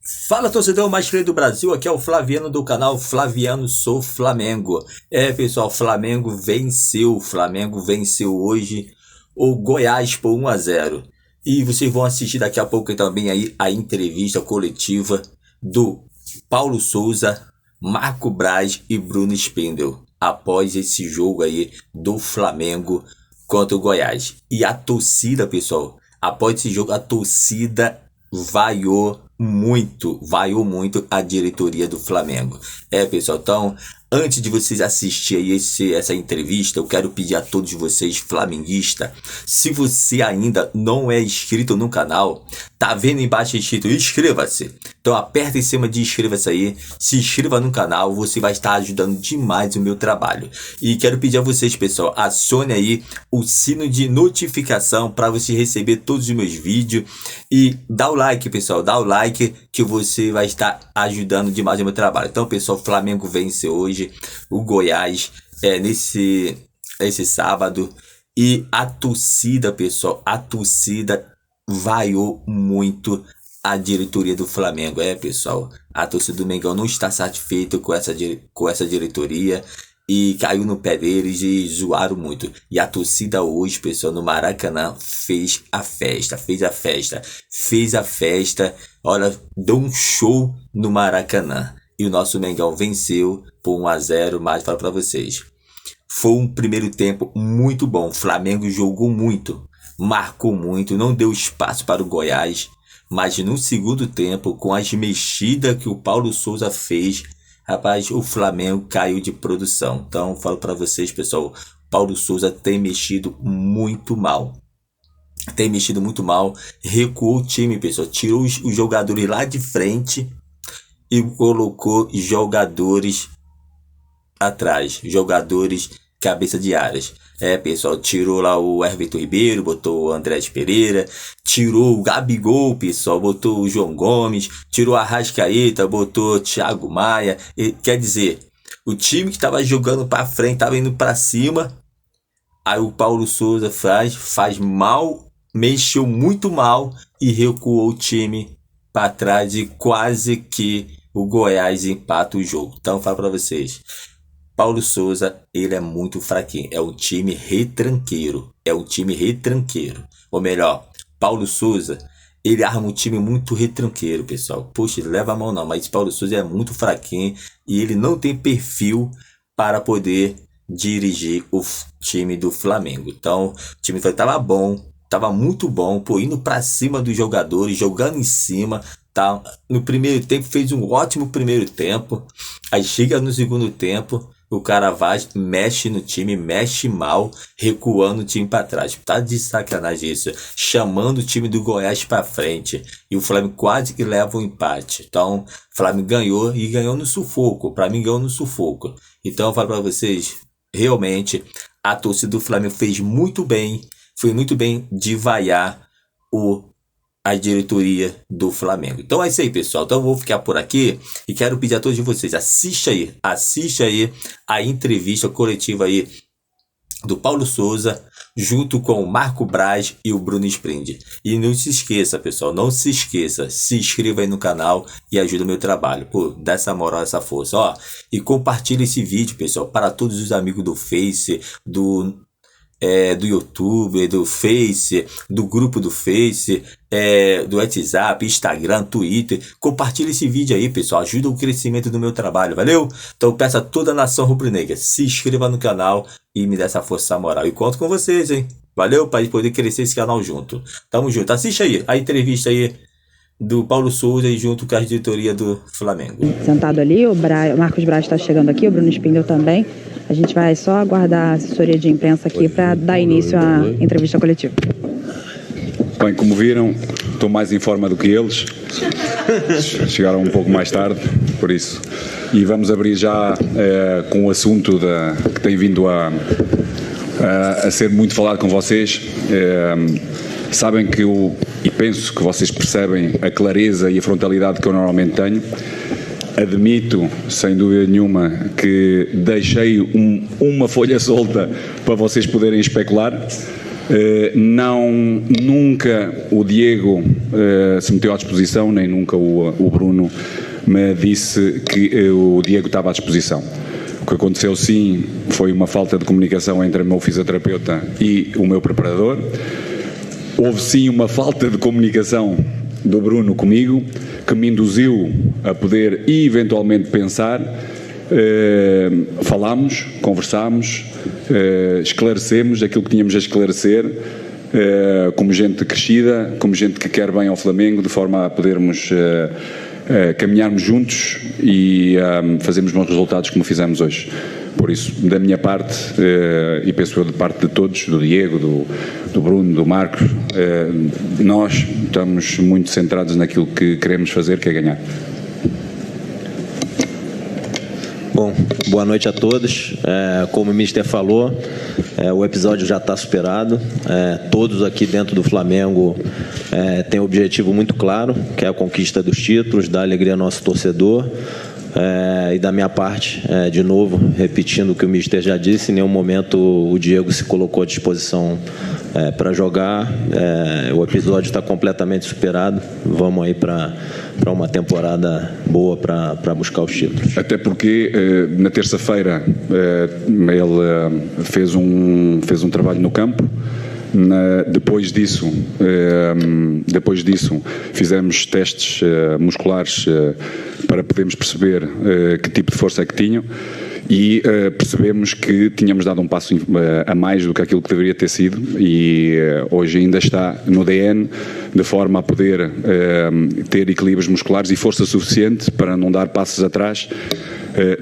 Fala, torcedor mais querido do Brasil, aqui é o Flaviano do canal Flaviano Sou Flamengo. Pessoal, Flamengo venceu hoje o Goiás por 1-0. E vocês vão assistir daqui a pouco também aí a entrevista coletiva do Paulo Souza, Marco Braz e Bruno Spindel após esse jogo aí do Flamengo contra o Goiás. E a torcida, pessoal, após esse jogo, a torcida vaiou muito a diretoria do Flamengo. Pessoal, então, antes de vocês assistirem essa entrevista, eu quero pedir a todos vocês flamenguistas, se você ainda não é inscrito no canal, tá vendo embaixo escrito inscreva-se? Então aperta em cima de inscreva-se aí, se inscreva no canal, você vai estar ajudando demais o meu trabalho. E quero pedir a vocês, pessoal, acione aí o sino de notificação para você receber todos os meus vídeos e dá o like, pessoal, dá o like que você vai estar ajudando demais o meu trabalho. Então, pessoal, o Flamengo vence hoje o Goiás nesse sábado e a torcida, pessoal, a torcida vaiou muito a diretoria do Flamengo. Pessoal, a torcida do Mengão não está satisfeita com essa diretoria e caiu no pé deles e zoaram muito. E a torcida hoje, pessoal, no Maracanã fez a festa. Olha, deu um show no Maracanã. E o nosso Mengão venceu por 1-0, mas falo para vocês. Foi um primeiro tempo muito bom. O Flamengo jogou muito, marcou muito, não deu espaço para o Goiás. Mas no segundo tempo, com as mexidas que o Paulo Souza fez, rapaz, o Flamengo caiu de produção. Então, falo para vocês, pessoal, Paulo Souza tem mexido muito mal. Recuou o time, pessoal. Tirou os jogadores lá de frente e colocou jogadores atrás. Jogadores cabeça de áreas. Pessoal, tirou lá o Everton Ribeiro, botou o Andrés Pereira, tirou o Gabigol, pessoal, botou o João Gomes, tirou a Arrascaeta, botou o Thiago Maia. Quer dizer, o time que estava jogando para frente, estava indo para cima, aí o Paulo Souza faz mal, mexeu muito mal e recuou o time para trás e quase que o Goiás empata o jogo. Então, eu falo para vocês, Paulo Souza, ele é muito fraquinho, é um time retranqueiro, ou melhor, Paulo Souza, ele arma um time muito retranqueiro, pessoal. Poxa, ele leva a mão não, mas Paulo Souza é muito fraquinho e ele não tem perfil para poder dirigir o time do Flamengo. Então, o time tava muito bom, indo para cima dos jogadores, jogando em cima, tá? No primeiro tempo fez um ótimo primeiro tempo, aí chega no segundo tempo, o cara vai, mexe no time, mexe mal, recuando o time para trás. Tá de sacanagem isso. Chamando o time do Goiás para frente. E o Flamengo quase que leva um empate. Então, o Flamengo ganhou e ganhou no sufoco. Para mim, ganhou no sufoco. Então, eu falo para vocês, realmente, a torcida do Flamengo fez muito bem. Foi muito bem de vaiar a diretoria do Flamengo. Então é isso aí, pessoal. Então eu vou ficar por aqui e quero pedir a todos vocês, assista aí a entrevista coletiva aí do Paulo Souza junto com o Marco Braz e o Bruno Spindel. E não se esqueça, pessoal, se inscreva aí no canal e ajuda o meu trabalho. Dá essa moral, essa força, e compartilhe esse vídeo, pessoal, para todos os amigos do Face, do YouTube, do Face, do grupo do Face, do WhatsApp, Instagram, Twitter. Compartilhe esse vídeo aí, pessoal. Ajuda o crescimento do meu trabalho, valeu? Então peço a toda a nação rubro-negra, se inscreva no canal e me dê essa força moral. E conto com vocês, hein? Valeu, para poder crescer esse canal junto. Tamo junto. Assiste aí a entrevista aí do Paulo Souza e junto com a diretoria do Flamengo. Sentado ali, o Marcos Braz está chegando aqui, o Bruno Spindel também. A gente vai só aguardar a assessoria de imprensa aqui para dar início à entrevista coletiva. Bem, como viram, estou mais em forma do que eles. Chegaram um pouco mais tarde, por isso. E vamos abrir já com o assunto que tem vindo a ser muito falado com vocês. Sabem que e penso que vocês percebem a clareza e a frontalidade que eu normalmente tenho. Admito, sem dúvida nenhuma, que deixei uma folha solta para vocês poderem especular. Nunca o Diego se meteu à disposição, nem nunca o Bruno me disse que o Diego estava à disposição. O que aconteceu, sim, foi uma falta de comunicação entre o meu fisioterapeuta e o meu preparador. Houve, sim, uma falta de comunicação do Bruno comigo, que me induziu a poder eventualmente pensar. Falámos, conversámos, esclarecemos aquilo que tínhamos a esclarecer, como gente crescida, como gente que quer bem ao Flamengo, de forma a podermos caminharmos juntos e fazermos bons resultados como fizemos hoje. Por isso, da minha parte, e penso eu de parte de todos, do Diego, do Bruno, do Marcos, nós estamos muito centrados naquilo que queremos fazer, que é ganhar. Bom, boa noite a todos. Como o Mister falou, o episódio já está superado. Todos aqui dentro do Flamengo têm um objetivo muito claro, que é a conquista dos títulos, dar alegria ao nosso torcedor. E da minha parte, de novo, repetindo o que o Mister já disse, em nenhum momento o Diego se colocou à disposição para jogar. O episódio está completamente superado. Vamos aí para uma temporada boa para buscar os títulos. Até porque na terça-feira ele fez um trabalho no campo. Depois disso fizemos testes musculares para podermos perceber que tipo de força é que tinham e percebemos que tínhamos dado um passo a mais do que aquilo que deveria ter sido e hoje ainda está no DN, de forma a poder ter equilíbrios musculares e força suficiente para não dar passos atrás,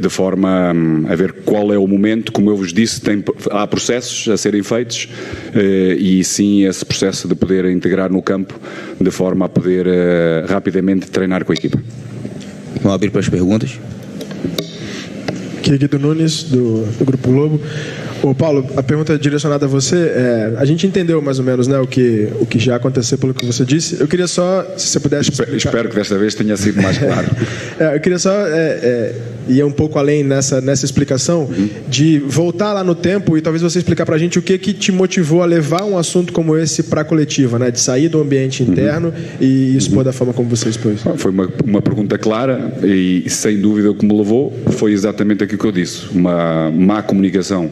de forma a ver qual é o momento. Como eu vos disse, há processos a serem feitos e sim esse processo de poder integrar no campo, de forma a poder rapidamente treinar com a equipa. Vamos abrir para as perguntas. Aqui é Guido Nunes, do Grupo Globo. Ô Paulo, a pergunta é direcionada a você. A gente entendeu mais ou menos, né, o que já aconteceu pelo que você disse. Eu queria só, se você pudesse explicar... Espero que desta vez tenha sido mais claro. Eu queria só ir um pouco além nessa explicação, de voltar lá no tempo e talvez você explicar para a gente o que te motivou a levar um assunto como esse para a coletiva, né, de sair do ambiente interno e expor da forma como você expôs. Foi uma pergunta clara e, sem dúvida, o que me levou foi exatamente aquilo que eu disse. Uma má comunicação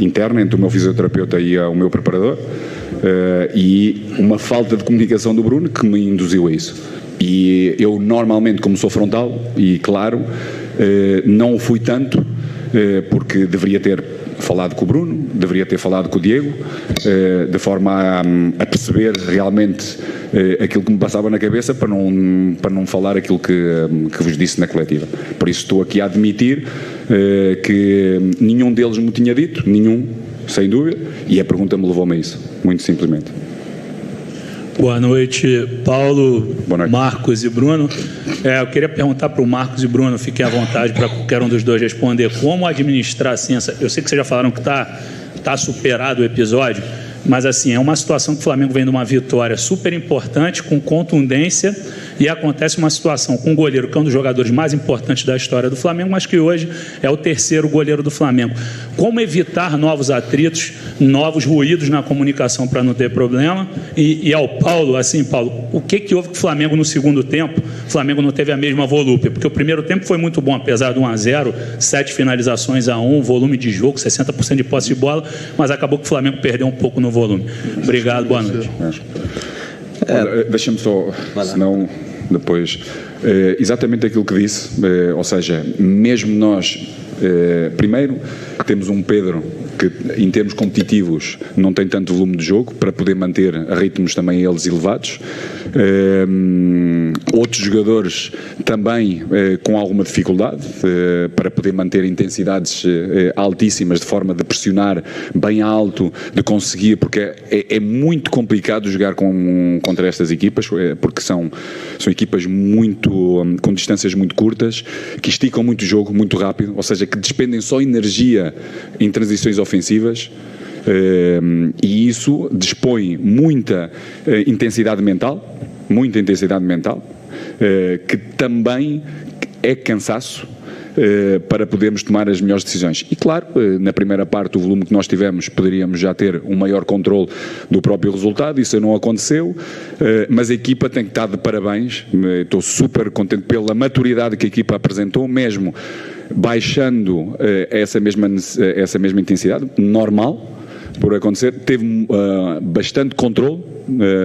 interna entre o meu fisioterapeuta e o meu preparador e uma falta de comunicação do Bruno que me induziu a isso. E eu normalmente, como sou frontal e claro, não o fui tanto porque deveria ter falado com o Bruno, deveria ter falado com o Diego, de forma a perceber realmente aquilo que me passava na cabeça para não falar aquilo que vos disse na coletiva. Por isso estou aqui a admitir que nenhum deles me tinha dito, nenhum, sem dúvida, e a pergunta me levou-me a isso, muito simplesmente. Boa noite, Paulo, Boa noite. Marcos e Bruno. Eu queria perguntar para o Marcos e Bruno, fiquem à vontade para qualquer um dos dois responder, como administrar assim eu sei que vocês já falaram que está superado o episódio, mas assim, é uma situação que o Flamengo vem de uma vitória super importante, com contundência, e acontece uma situação com o goleiro, que é um dos jogadores mais importantes da história do Flamengo, mas que hoje é o terceiro goleiro do Flamengo. Como evitar novos atritos, novos ruídos na comunicação para não ter problema? E ao Paulo, assim, Paulo, o que houve com o Flamengo no segundo tempo? O Flamengo não teve a mesma volúpia, porque o primeiro tempo foi muito bom, apesar de 1-0, 7 finalizações a 1, volume de jogo, 60% de posse de bola, mas acabou que o Flamengo perdeu um pouco no volume. Obrigado, boa noite. Deixa-me só, senão depois, exatamente aquilo que disse, ou seja, mesmo nós, primeiro, temos um Pedro que em termos competitivos não tem tanto volume de jogo para poder manter a ritmos também eles elevados, outros jogadores também com alguma dificuldade para poder manter intensidades altíssimas, de forma de pressionar bem alto, de conseguir, porque é muito complicado jogar contra estas equipas, porque são equipas com distâncias muito curtas, que esticam muito o jogo, muito rápido, ou seja, que despendem só energia em transições ofensivas, e isso dispõe muita intensidade mental, que também é cansaço, para podermos tomar as melhores decisões. E claro, na primeira parte, o volume que nós tivemos, poderíamos já ter um maior controle do próprio resultado, isso não aconteceu, mas a equipa tem que estar de parabéns, estou super contente pela maturidade que a equipa apresentou, mesmo baixando essa mesma intensidade, normal, por acontecer, teve bastante controle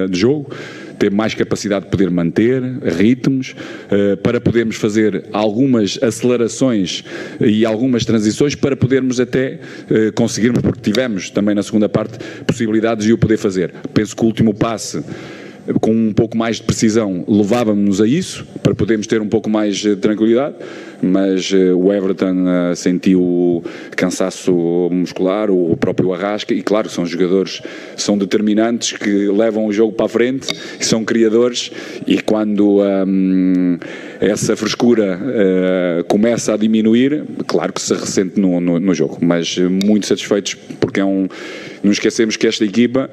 de jogo, teve mais capacidade de poder manter ritmos, para podermos fazer algumas acelerações e algumas transições para podermos até conseguirmos, porque tivemos também na segunda parte possibilidades de o poder fazer. Penso que o último passe, com um pouco mais de precisão, levava-nos a isso, para podermos ter um pouco mais de tranquilidade, mas o Everton sentiu cansaço muscular, o próprio Arrasca, e claro, são jogadores, são determinantes, que levam o jogo para a frente, e são criadores, e quando essa frescura começa a diminuir, claro que se ressente no jogo, mas muito satisfeitos, porque não esquecemos que esta equipa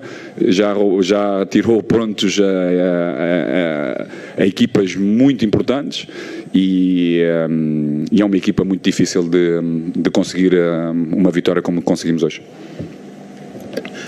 já tirou pontos a equipas muito importantes, e é uma equipa muito difícil de conseguir uma vitória como conseguimos hoje.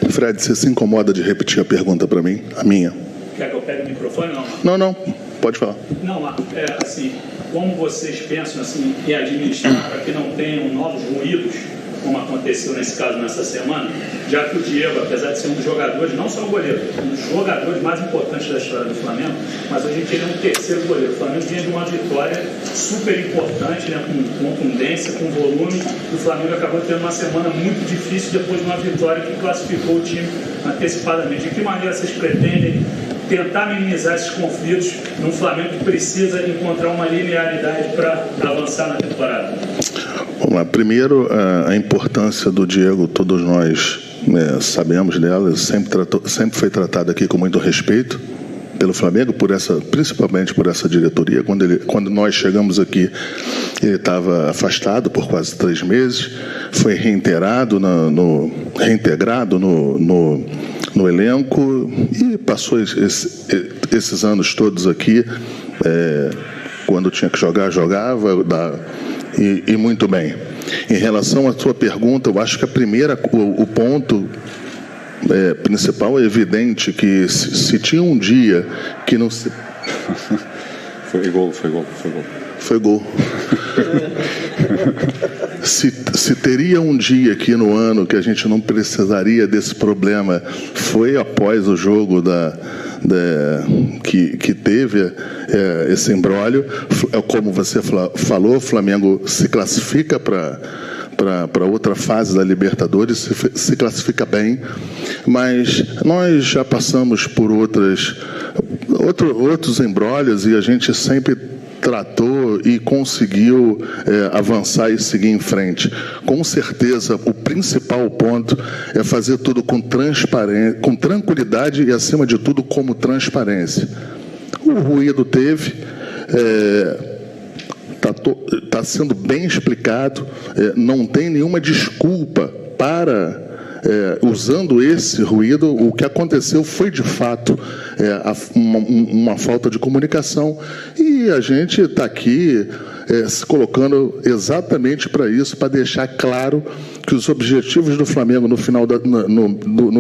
Fred, você se incomoda de repetir a pergunta para mim? A minha? Quer que eu pegue o microfone? Não. Não, pode falar. Não, Marco, assim, como vocês pensam assim, em administrar para que não tenham novos ruídos, como aconteceu nesse caso nessa semana, já que o Diego, apesar de ser um dos jogadores, não só o goleiro, um dos jogadores mais importantes da história do Flamengo, mas a gente ele é um terceiro goleiro. O Flamengo vinha de uma vitória super importante, né, com contundência, com volume, e o Flamengo acabou tendo uma semana muito difícil depois de uma vitória que classificou o time antecipadamente. De que maneira vocês pretendem tentar minimizar esses conflitos num Flamengo que precisa encontrar uma linearidade para avançar na temporada? Vamos lá. Primeiro, a importância do Diego, todos nós sabemos dela, sempre foi tratado aqui com muito respeito pelo Flamengo, principalmente por essa diretoria. Quando nós chegamos aqui, ele estava afastado por quase 3 meses, foi reintegrado no elenco e passou esses anos todos aqui. Quando tinha que jogar, jogava, e muito bem. Em relação à sua pergunta, eu acho que o ponto principal é evidente que se tinha um dia que não se... Foi gol. Foi gol. Se teria um dia aqui no ano que a gente não precisaria desse problema, foi após o jogo que teve esse imbróglio. Como você falou, o Flamengo se classifica para outra fase da Libertadores, se classifica bem, mas nós já passamos por outros imbróglios e a gente sempre tratou e conseguiu avançar e seguir em frente. Com certeza, o principal ponto é fazer tudo com transparência, com tranquilidade e, acima de tudo, como transparência. O ruído teve, está sendo bem explicado, não tem nenhuma desculpa para... usando esse ruído, o que aconteceu foi de fato uma falta de comunicação, e a gente está aqui se colocando exatamente para isso, para deixar claro que os objetivos do Flamengo no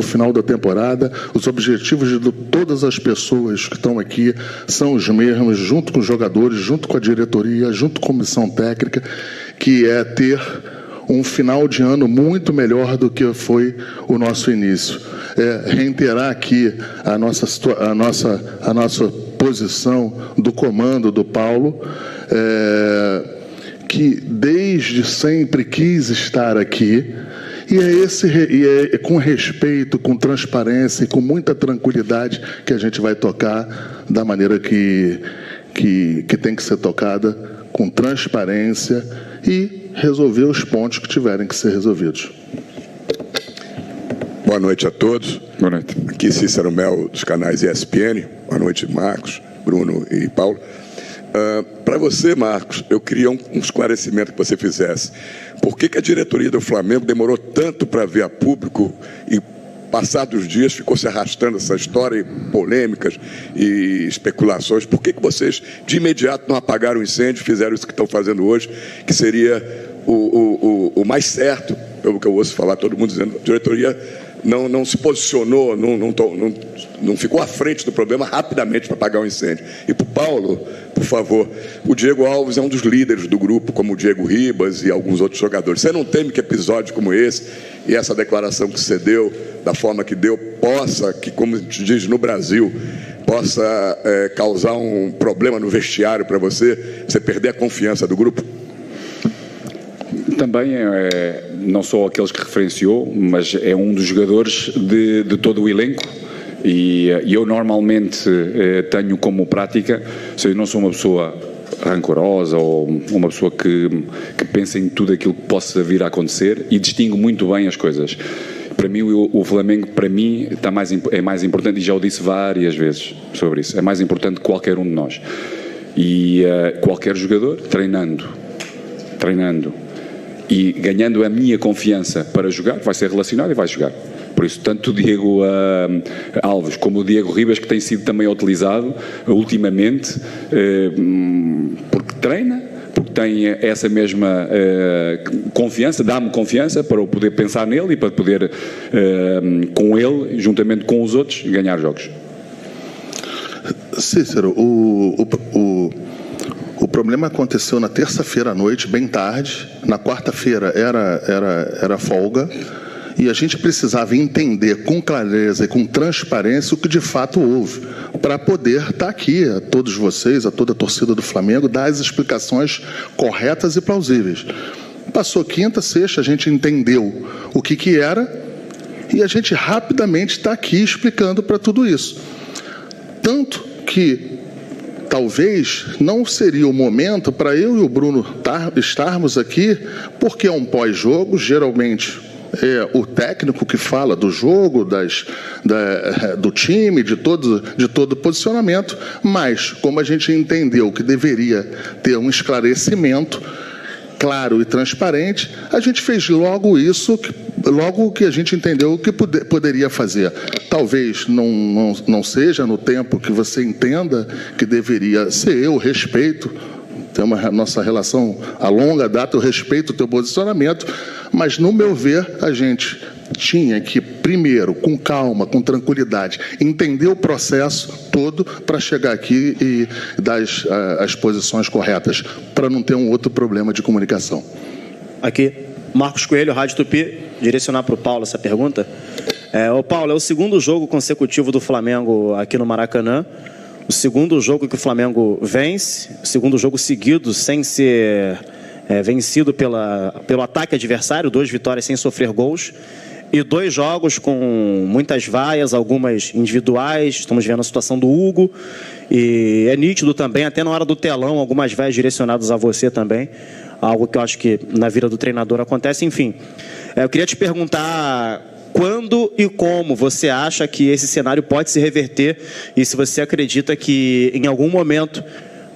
final da temporada, os objetivos de todas as pessoas que estão aqui são os mesmos, junto com os jogadores, junto com a diretoria, junto com a comissão técnica, que é ter um final de ano muito melhor do que foi o nosso início. Reiterar aqui a nossa posição do comando do Paulo, que desde sempre quis estar aqui, e é com respeito, com transparência e com muita tranquilidade que a gente vai tocar da maneira que tem que ser tocada, com transparência, e resolver os pontos que tiverem que ser resolvidos. Boa noite a todos. Boa noite. Aqui Cícero Mel, dos canais ESPN. Boa noite, Marcos, Bruno e Paulo. Para você, Marcos, eu queria um esclarecimento que você fizesse. Por que a diretoria do Flamengo demorou tanto para vir a público e passados os dias ficou se arrastando essa história, e polêmicas e especulações. Por que vocês de imediato não apagaram o incêndio, fizeram isso que estão fazendo hoje, que seria o mais certo, pelo que eu ouço falar, todo mundo dizendo, a diretoria não se posicionou, não ficou à frente do problema rapidamente para apagar o incêndio. E para o Paulo, por favor, o Diego Alves é um dos líderes do grupo, como o Diego Ribas e alguns outros jogadores. Você não teme que episódio como esse e essa declaração que você deu, da forma que deu, possa, que como a gente diz no Brasil, possa causar um problema no vestiário para você perder a confiança do grupo? Também não só aqueles que referenciou, mas é um dos jogadores de todo o elenco. E eu normalmente tenho como prática, se eu não sou uma pessoa rancorosa ou uma pessoa que pensa em tudo aquilo que possa vir a acontecer, e distingo muito bem as coisas. Para mim, o Flamengo, para mim, é mais importante, e já o disse várias vezes sobre isso, é mais importante que qualquer um de nós. E qualquer jogador, treinando e ganhando a minha confiança para jogar, vai ser relacionado e vai jogar. Por isso, tanto o Diego Alves como o Diego Ribas, que tem sido também utilizado ultimamente, porque treina, porque tem essa mesma confiança, dá-me confiança para eu poder pensar nele e para poder, com ele, juntamente com os outros, ganhar jogos. Cícero, o problema aconteceu na terça-feira à noite, bem tarde. Na quarta-feira era folga. E a gente precisava entender com clareza e com transparência o que de fato houve, para poder estar aqui, a todos vocês, a toda a torcida do Flamengo, dar as explicações corretas e plausíveis. Passou quinta, sexta, a gente entendeu o que era e a gente rapidamente está aqui explicando para tudo isso. Tanto que talvez não seria o momento para eu e o Bruno estarmos aqui, porque é um pós-jogo, geralmente é o técnico que fala do jogo, do time, de todo o posicionamento, mas como a gente entendeu que deveria ter um esclarecimento claro e transparente, a gente fez logo isso, logo que a gente entendeu que poderia fazer. Talvez não seja no tempo que você entenda que deveria ser. Eu respeito, temos a nossa relação a longa data, eu respeito o teu posicionamento, mas, no meu ver, a gente tinha que, primeiro, com calma, com tranquilidade, entender o processo todo para chegar aqui e dar as posições corretas, para não ter um outro problema de comunicação. Aqui, Marcos Coelho, Rádio Tupi, direcionar para o Paulo essa pergunta. O Paulo, é o segundo jogo consecutivo do Flamengo aqui no Maracanã, o segundo jogo que o Flamengo vence, o segundo jogo seguido sem ser vencido pelo ataque adversário, 2 vitórias sem sofrer gols, e 2 jogos com muitas vaias, algumas individuais. Estamos vendo a situação do Hugo, e é nítido também, até na hora do telão, algumas vaias direcionadas a você também, algo que eu acho que na vida do treinador acontece. Enfim, eu queria te perguntar quando e como você acha que esse cenário pode se reverter, e se você acredita que em algum momento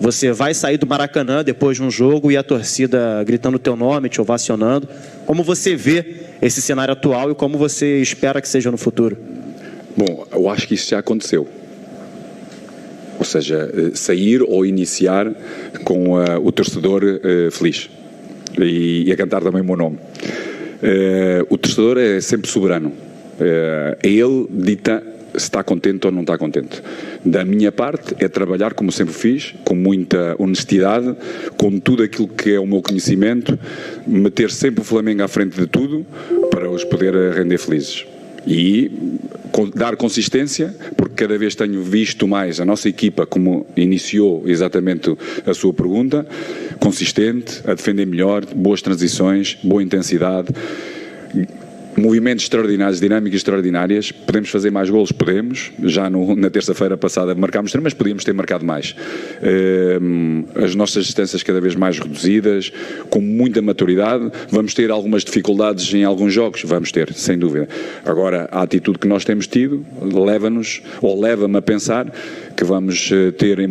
você vai sair do Maracanã depois de um jogo e a torcida gritando o teu nome, te ovacionando. Como você vê esse cenário atual e como você espera que seja no futuro? Bom, eu acho que isso já aconteceu. Ou seja, sair ou iniciar com o torcedor feliz e a cantar também o meu nome. O torcedor é sempre soberano. Ele dita se está contente ou não está contente. Da minha parte é trabalhar como sempre fiz, com muita honestidade, com tudo aquilo que é o meu conhecimento, meter sempre o Flamengo à frente de tudo para os poder render felizes. E dar consistência, porque cada vez tenho visto mais a nossa equipa, como iniciou exatamente a sua pergunta, consistente, a defender melhor, boas transições, boa intensidade, movimentos extraordinários, dinâmicas extraordinárias. Podemos fazer mais golos? Podemos. Já na terça-feira passada marcámos 3, mas podíamos ter marcado mais. As nossas distâncias cada vez mais reduzidas, com muita maturidade. Vamos ter algumas dificuldades em alguns jogos? Vamos ter, sem dúvida. Agora, a atitude que nós temos tido leva-nos, ou leva-me a pensar, que vamos ter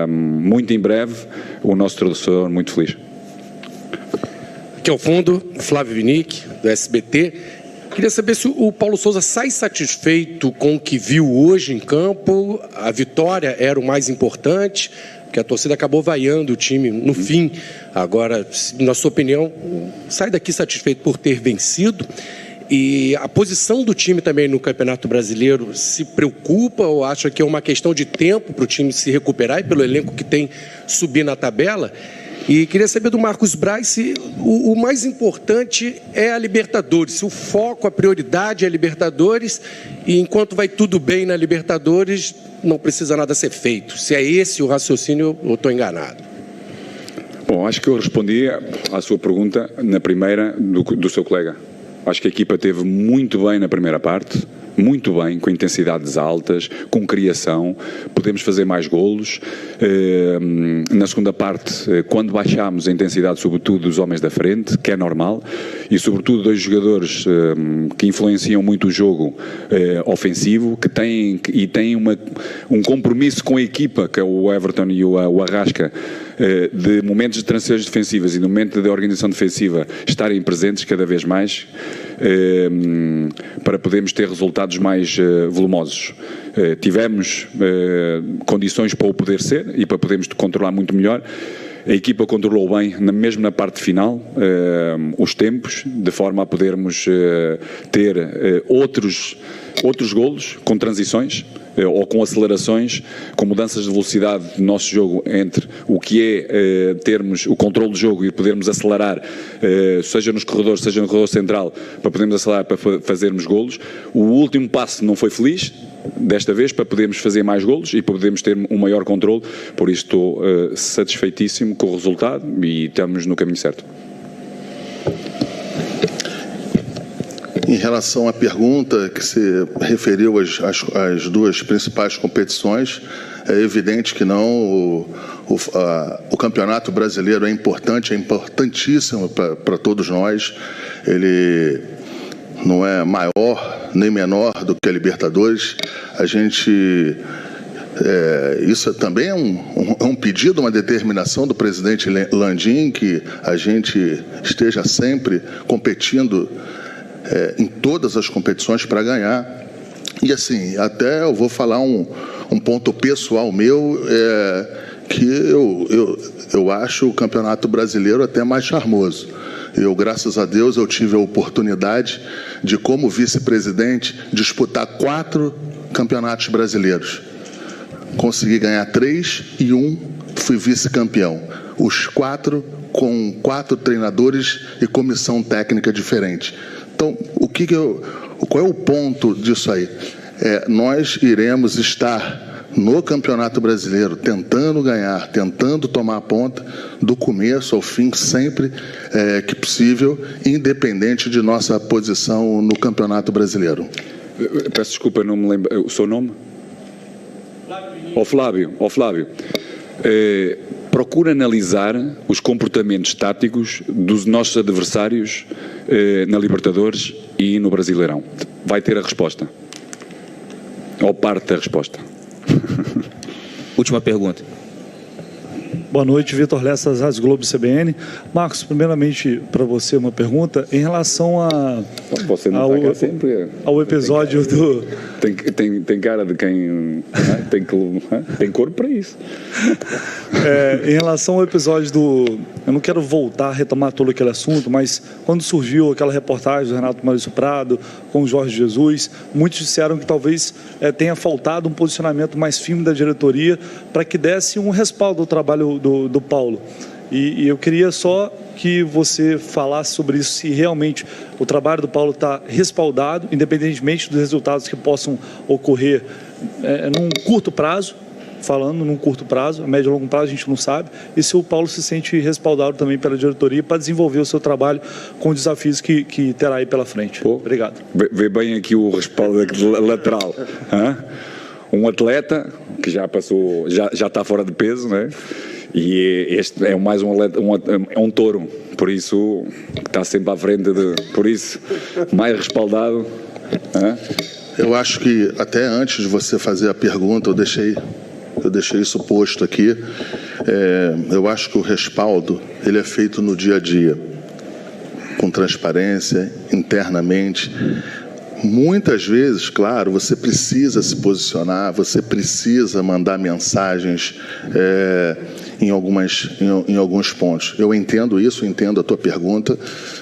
muito em breve o nosso torcedor muito feliz. Aqui ao fundo, Flávio Vinick, do SBT. Queria saber se o Paulo Souza sai satisfeito com o que viu hoje em campo. A vitória era o mais importante, porque a torcida acabou vaiando o time no fim. Agora, na sua opinião, sai daqui satisfeito por ter vencido? E a posição do time também no Campeonato Brasileiro se preocupa ou acha que é uma questão de tempo para o time se recuperar e pelo elenco que tem subir na tabela? E queria saber do Marcos Braz se o mais importante é a Libertadores, se o foco, a prioridade é a Libertadores e enquanto vai tudo bem na Libertadores não precisa nada ser feito. Se é esse o raciocínio, eu estou enganado. Bom, acho que eu respondi à sua pergunta na primeira do seu colega. Acho que a equipa esteve muito bem na primeira parte, muito bem, com intensidades altas, com criação, podemos fazer mais golos. Na segunda parte, quando baixámos a intensidade, sobretudo dos homens da frente, que é normal, e sobretudo dois jogadores que influenciam muito o jogo ofensivo, que têm um compromisso com a equipa, que é o Everton e o Arrasca, de momentos de transições defensivas e no momento da organização defensiva estarem presentes cada vez mais para podermos ter resultados mais volumosos. Tivemos condições para o poder ser e para podermos controlar muito melhor. A equipa controlou bem, mesmo na parte final, os tempos, de forma a podermos ter outros golos com transições ou com acelerações, com mudanças de velocidade do nosso jogo entre o que é termos o controle do jogo e podermos acelerar, seja nos corredores, seja no corredor central, para podermos acelerar para fazermos golos. O último passo não foi feliz, desta vez, para podermos fazer mais golos e para podermos ter um maior controle. Por isso estou satisfeitíssimo com o resultado e estamos no caminho certo. Em relação à pergunta que se referiu às duas principais competições, é evidente que não. O Campeonato Brasileiro é importante, é importantíssimo para todos nós. Ele não é maior nem menor do que a Libertadores. A gente... isso também é um pedido, uma determinação do presidente Landim, que a gente esteja sempre competindo em todas as competições para ganhar. E assim, até eu vou falar um ponto pessoal meu, que eu acho o Campeonato Brasileiro até mais charmoso. Graças a Deus, eu tive a oportunidade de, como vice-presidente, disputar 4 campeonatos brasileiros. Consegui ganhar 3 e 1 fui vice-campeão. Os 4 com 4 treinadores e comissão técnica diferente. Então, qual é o ponto disso aí? Nós iremos estar no Campeonato Brasileiro tentando ganhar, tentando tomar a ponta do começo ao fim, sempre que possível, independente de nossa posição no Campeonato Brasileiro. Peço desculpa, não me lembro. O seu nome? Flávio. Procura analisar os comportamentos táticos dos nossos adversários na Libertadores e no Brasileirão. Vai ter a resposta. Ou parte da resposta. Última pergunta. Boa noite, Vitor Lessa, Rádio Globo CBN. Marcos, primeiramente para você uma pergunta em relação você não ao, sempre, ao episódio do... Tem cara de quem tem corpo para isso. Em relação ao episódio do... Eu não quero voltar a retomar todo aquele assunto, mas quando surgiu aquela reportagem do Renato Maurício Prado com o Jorge Jesus, muitos disseram que talvez tenha faltado um posicionamento mais firme da diretoria para que desse um respaldo ao trabalho do Paulo. E eu queria só que você falasse sobre isso, se realmente o trabalho do Paulo está respaldado, independentemente dos resultados que possam ocorrer num curto prazo, falando num curto prazo, médio e longo prazo a gente não sabe, e se o Paulo se sente respaldado também pela diretoria para desenvolver o seu trabalho com os desafios que terá aí pela frente. Obrigado. Vê bem aqui o respaldo lateral. Um atleta que já passou, já está fora de peso, né? E este é mais um touro, por isso está sempre à frente por isso mais respaldado. Eu acho que até antes de você fazer a pergunta, eu deixei isso posto aqui. Eu acho que o respaldo ele é feito no dia a dia. com transparência, internamente. Muitas vezes, claro, você precisa se posicionar, você precisa mandar mensagens em alguns pontos. Eu entendo isso, entendo a tua pergunta,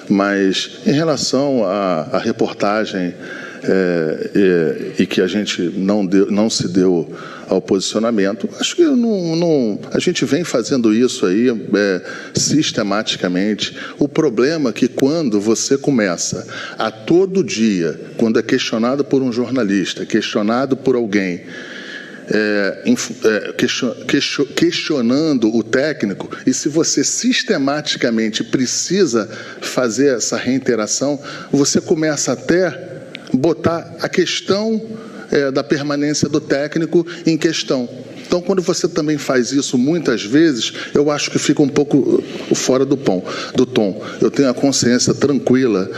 mas em relação à reportagem e que a gente não se deu ao posicionamento, acho que a gente vem fazendo isso aí sistematicamente. O problema é que quando você começa a todo dia, quando é questionado por um jornalista, questionado por alguém, questionando o técnico, e se você sistematicamente precisa fazer essa reiteração, você começa até botar a questão da permanência do técnico em questão. Então, quando você também faz isso muitas vezes, eu acho que fica um pouco fora do tom. Eu tenho a consciência tranquila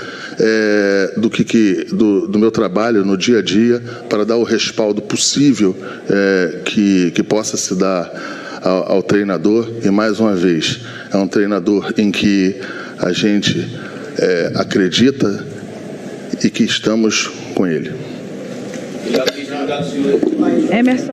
do meu trabalho no dia a dia para dar o respaldo possível que possa se dar ao treinador. E, mais uma vez, é um treinador em que a gente acredita e que estamos com ele. Emerson.